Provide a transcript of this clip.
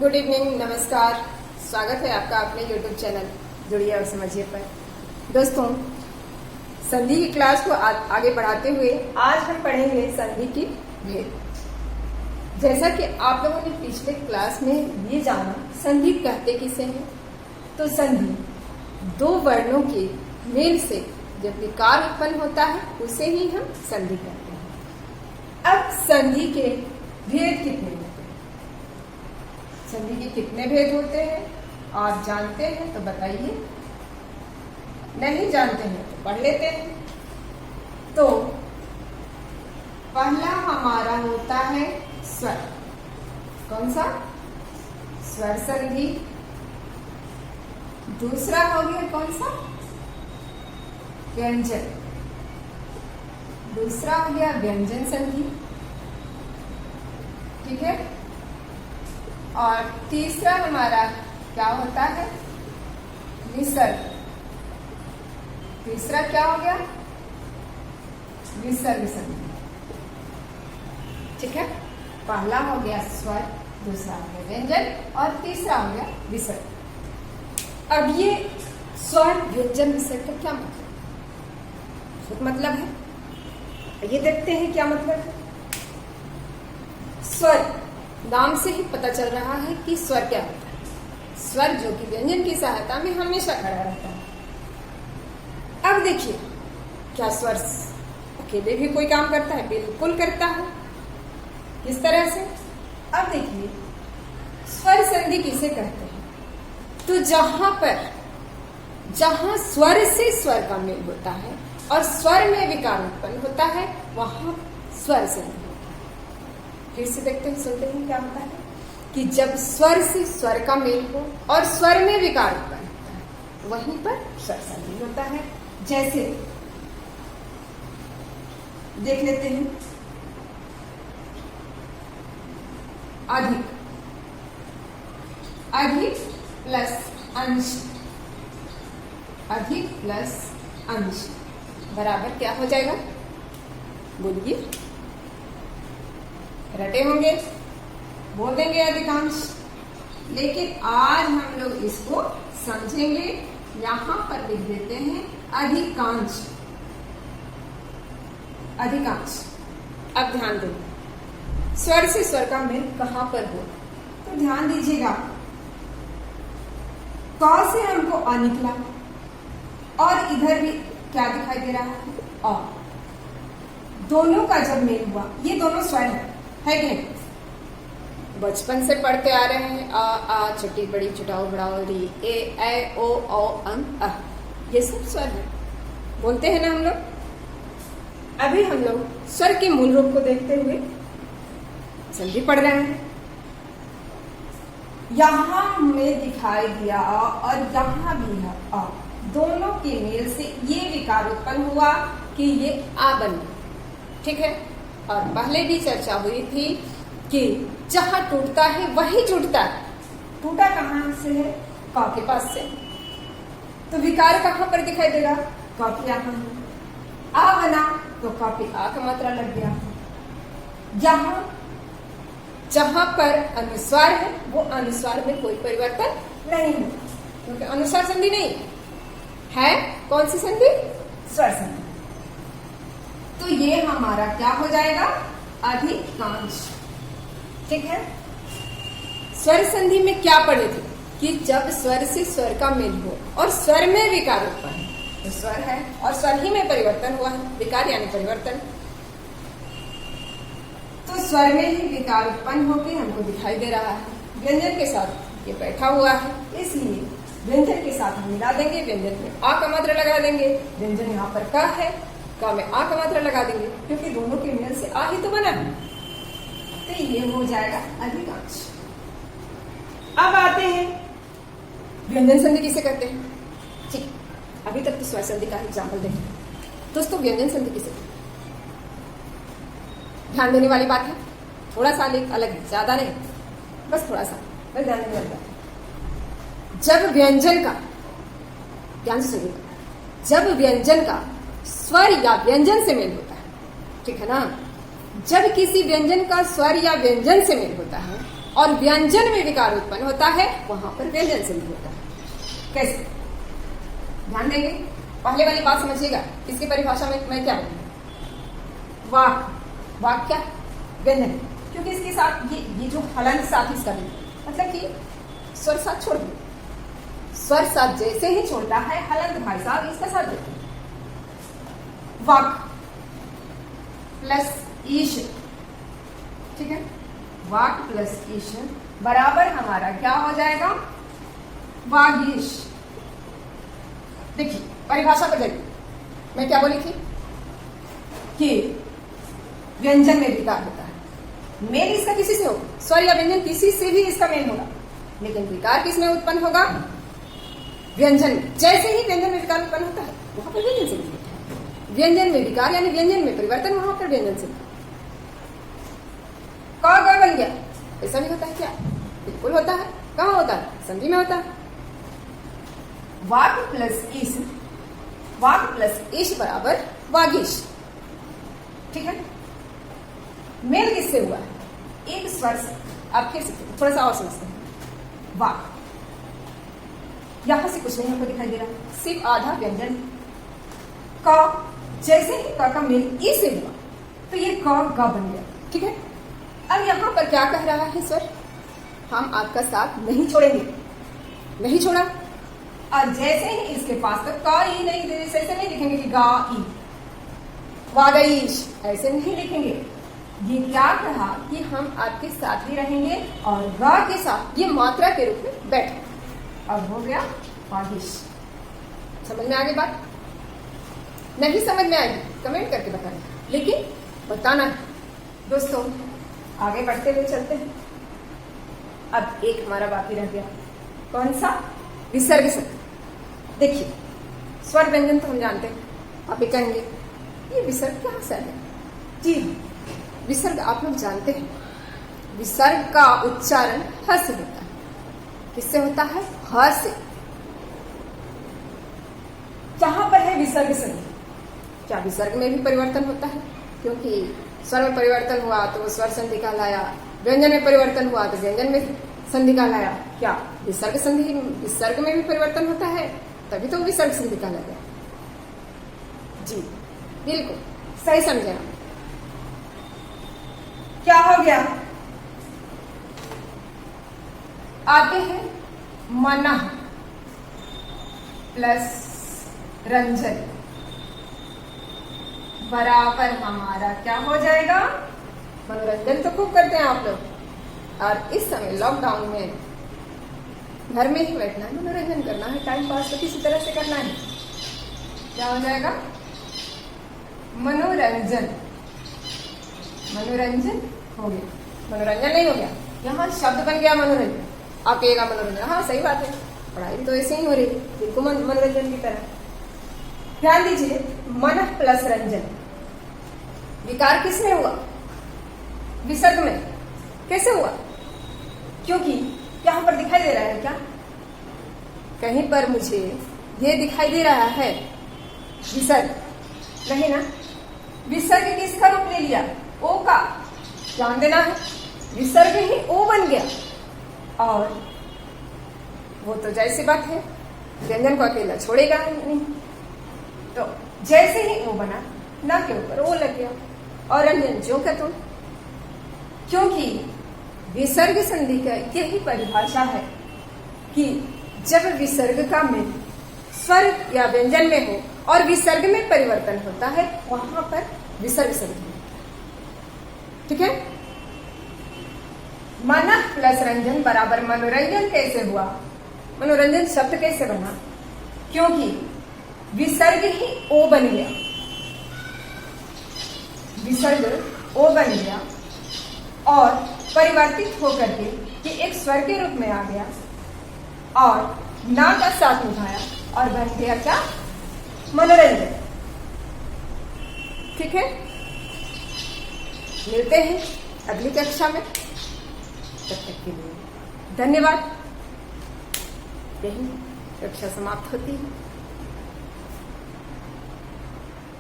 Good evening, नमस्कार। स्वागत है आपका अपने YouTube चैनल जुड़िए और समझिए पर। दोस्तों, संधि की क्लास को आगे बढ़ाते हुए आज हम पढ़ेंगे संधि की भेद। जैसा कि आप लोगों ने पिछले क्लास में ये जाना, संधि कहते किसे हैं, तो संधि दो वर्णों के मेल से जब विकार उत्पन्न होता है उसे ही हम संधि कहते हैं। अब संधि के भेद कितने होते हैं? संधि के कितने भेद होते हैं आप जानते हैं तो बताइए, नहीं जानते हैं तो पढ़ लेते हैं। तो पहला हमारा होता है स्वर। कौन सा? स्वर संधि। दूसरा हो गया कौन सा? व्यंजन। दूसरा हो गया व्यंजन संधि, ठीक है। और तीसरा हमारा क्या होता है? विसर्ग। तीसरा क्या हो गया? विसर्ग संधि, ठीक है। पहला हो गया स्वर, दूसरा हो गया व्यंजन और तीसरा हो गया विसर्ग। अब ये स्वर व्यंजन विसर्ग का क्या मतलब? बहुत मतलब है, ये देखते हैं क्या मतलब है। स्वर नाम से ही पता चल रहा है कि स्वर क्या होता है। स्वर जो कि व्यंजन की सहायता में हमेशा खड़ा रहता है। अब देखिए, क्या स्वर अकेले भी कोई काम करता है? बिल्कुल करता है। किस तरह से? अब देखिए, स्वर संधि किसे कहते हैं? तो जहां स्वर से स्वर का मेल होता है और स्वर में विकार उत्पन्न होता है वहां स्वर संधि। फिर से देखते हैं, सुनते हैं क्या होता है कि जब स्वर से स्वर का मेल हो और स्वर में विकार उत्पन्न होता है वहीं पर स्वर संधि होता है। जैसे देख लेते हैं, अधिक। अधिक प्लस अंश। अधिक प्लस अंश बराबर क्या हो जाएगा? बोलिए, रटे होंगे, बोल देंगे अधिकांश। लेकिन आज हम लोग इसको समझेंगे। यहां पर लिख देते हैं अधिकांश। अधिकांश। अब ध्यान दो, स्वर से स्वर का मेल कहां पर हो, तो ध्यान दीजिएगा। क से हमको अ निकला और इधर भी क्या दिखाई दे रहा है? अ। दोनों का जब मेल हुआ, ये दोनों स्वर है कि नहीं? बचपन से पढ़ते आ रहे हैं, आ आ छोटी बड़ी चुटाओ बड़ाओ री, ए ऐ ओ औ अं अ, ये सब स्वर है, बोलते हैं ना हम लोग। अभी हम लोग स्वर के मूल रूप को देखते हुए संधि पढ़ रहे हैं। यहां हमें दिखाई दिया आ और यहां भी है आ, दोनों के मेल से ये विकार उत्पन्न हुआ कि ये आ बन गया, ठीक है। और पहले भी चर्चा हुई थी कि जहां टूटता है वही जुड़ता है। टूटा कहां से है? क के पास से। तो विकार कहां पर दिखाई देगा? क के यहां। आ बना तो क पे आ का मात्रा लग गया। जहां पर अनुस्वार है वो अनुस्वार में कोई परिवर्तन नहीं है, क्योंकि अनुस्वार संधि नहीं है। कौन सी संधि? स्वर संधि। तो ये हमारा क्या हो जाएगा? अधिकांश, ठीक है। स्वर संधि में क्या पढ़े थे कि जब स्वर से स्वर का मेल हो और स्वर में विकार उत्पन्न, तो स्वर है और स्वर ही में परिवर्तन हुआ है, विकार यानी परिवर्तन। तो स्वर में ही विकार उत्पन्न होकर हमको दिखाई दे रहा है। व्यंजन के साथ ये बैठा हुआ है, इसलिए व्यंजन के साथ हम मिला देंगे। व्यंजन में आ का मात्रा लगा देंगे। व्यंजन यहाँ पर का है, का में आ का मात्रा लगा देंगे, क्योंकि दोनों के मेल से आ ही तो बना है। तो ये हो जाएगा अधिकांश। अब आते हैं व्यंजन संधि किसे कहते हैं, ठीक। अभी तक तो स्वर संधि का एग्जाम्पल देखें। दोस्तों, व्यंजन संधि किसे कहते हैं? ध्यान देने वाली बात है, थोड़ा सा अलग है, ज्यादा नहीं, बस थोड़ा सा, बस ध्यान देने वाली बात है। जब व्यंजन का, ध्यान से सुनिएगा, जब व्यंजन का स्वर या व्यंजन से मेल होता है, ठीक है ना। जब किसी व्यंजन का स्वर या व्यंजन से मेल होता है और व्यंजन में विकार उत्पन्न होता है वहां पर व्यंजन संधि होता है। कैसे? ध्यान देंगे, पहले वाली बात समझिएगा। इसकी परिभाषा में मैं क्या बोलूं? वाक, वाक क्या? व्यंजन, क्योंकि इसके साथ ये जो हलंत साथ इसका भी मतलब कि स्वर साथ छोड़ दो, स्वर साथ जैसे ही छोड़ता है हलंत भाई साहब इसका साथ देते हैं। वाक प्लस ईश, ठीक है, वाक प्लस ईश बराबर हमारा क्या हो जाएगा? वागीश। देखिए परिभाषा पर देखिए, मैं क्या बोली थी कि व्यंजन में विकार होता है। मेल इसका किसी से होगा, स्वर या व्यंजन किसी से भी इसका मेल होगा, लेकिन विकार किस में उत्पन्न होगा? व्यंजन में। जैसे ही व्यंजन में विकार उत्पन्न होता है वहां पर व्यंजन संधि होता है। व्यंजन में विकार यानी व्यंजन में परिवर्तन, वहां पर व्यंजन संधि। क ग बन गया, ऐसा भी होता है क्या? बिल्कुल होता है। कहां होता है? संधि में होता है। वाक प्लस ईश, वाक प्लस ईश बराबर वागीश, ठीक है। मेल किससे हुआ है? एक स्वर से। आप फिर से थोड़ा सा और समझते हैं। वाक, यहां से कुछ नहीं हमको दिखाई दे रहा, सिर्फ आधा व्यंजन क। जैसे ही क का मेल ई से हुआ तो ये क ग बन गया, ठीक है। अब यहां पर क्या कह रहा है स्वर? हम आपका साथ नहीं छोड़ेंगे, नहीं छोड़ा। और जैसे ही इसके पास तो क ई नहीं, ऐसे नहीं लिखेंगे कि गा ई, वागईश, ऐसे नहीं लिखेंगे। ये क्या कहा कि हम आपके साथ ही रहेंगे और ग के साथ ये मात्रा के रूप में बैठे, और हो गया वागीश। समझ में आ गई बात? नहीं समझ में आएगी कमेंट करके बताना, लेकिन बताना है। दोस्तों आगे बढ़ते हुए चलते हैं। अब एक हमारा बाकी रह गया, कौन सा? विसर्ग शब्द। देखिए स्वर व्यंजन तो हम जानते हैं, आप ये कहेंगे ये विसर्ग कहां से है? जी विसर्ग आप लोग जानते हैं, विसर्ग का उच्चारण ह से होता है। किससे होता है? ह से। कहां पर है विसर्ग संधि? क्या विसर्ग में भी परिवर्तन होता है? क्योंकि स्वर में परिवर्तन हुआ तो वो स्वर संधि कहलाया, व्यंजन में परिवर्तन हुआ तो व्यंजन में संधि कहलाया। क्या विसर्ग संधि, विसर्ग में भी परिवर्तन होता है तभी तो विसर्ग संधि कहला गया। जी बिल्कुल सही समझे आप। क्या हो गया? आते हैं मनः प्लस रंजन बराबर हमारा क्या हो जाएगा? मनोरंजन तो खूब करते हैं आप लोग, और इस समय लॉकडाउन में घर में ही बैठना है, मनोरंजन करना है, टाइम पास तो किसी तरह से करना है। क्या हो जाएगा? मनोरंजन। मनोरंजन हो गया, मनोरंजन नहीं हो गया, यहाँ शब्द बन गया मनोरंजन। आप कहेगा मनोरंजन, हाँ सही बात है, पढ़ाई तो ऐसे ही हो रही है, बिल्कुल मनोरंजन की तरह। ध्यान दीजिए, मन प्लस रंजन, विकार किसमें हुआ? विसर्ग में। कैसे हुआ? क्योंकि यहां पर दिखाई दे रहा है क्या? कहीं पर मुझे ये दिखाई दे रहा है विसर्ग, नहीं ना? विसर्ग किसका रूप ले लिया? ओ का। ध्यान देना है, विसर्ग ही ओ बन गया, और वो तो जैसी बात है व्यंजन को अकेला छोड़ेगा नहीं। तो जैसे ही ओ बना, ना के ऊपर ओ लग गया, और रंजन ज्यों का तुम। क्योंकि विसर्ग संधि का यही परिभाषा है कि जब विसर्ग का मेल स्वर या व्यंजन में हो और विसर्ग में परिवर्तन होता है, वहां पर विसर्ग संधि। ठीक है। मन प्लस रंजन बराबर मनोरंजन कैसे हुआ? मनोरंजन शब्द कैसे बना? क्योंकि विसर्ग ही ओ बन गया, विसर्ग ओ बन गया और परिवर्तित होकर के ये एक स्वर के रूप में आ गया और ना का साथ निभाया और बन गया क्या? मनोरंजन। ठीक है, मिलते हैं अगली कक्षा में। तब तक के लिए धन्यवाद। यही कक्षा समाप्त होती है।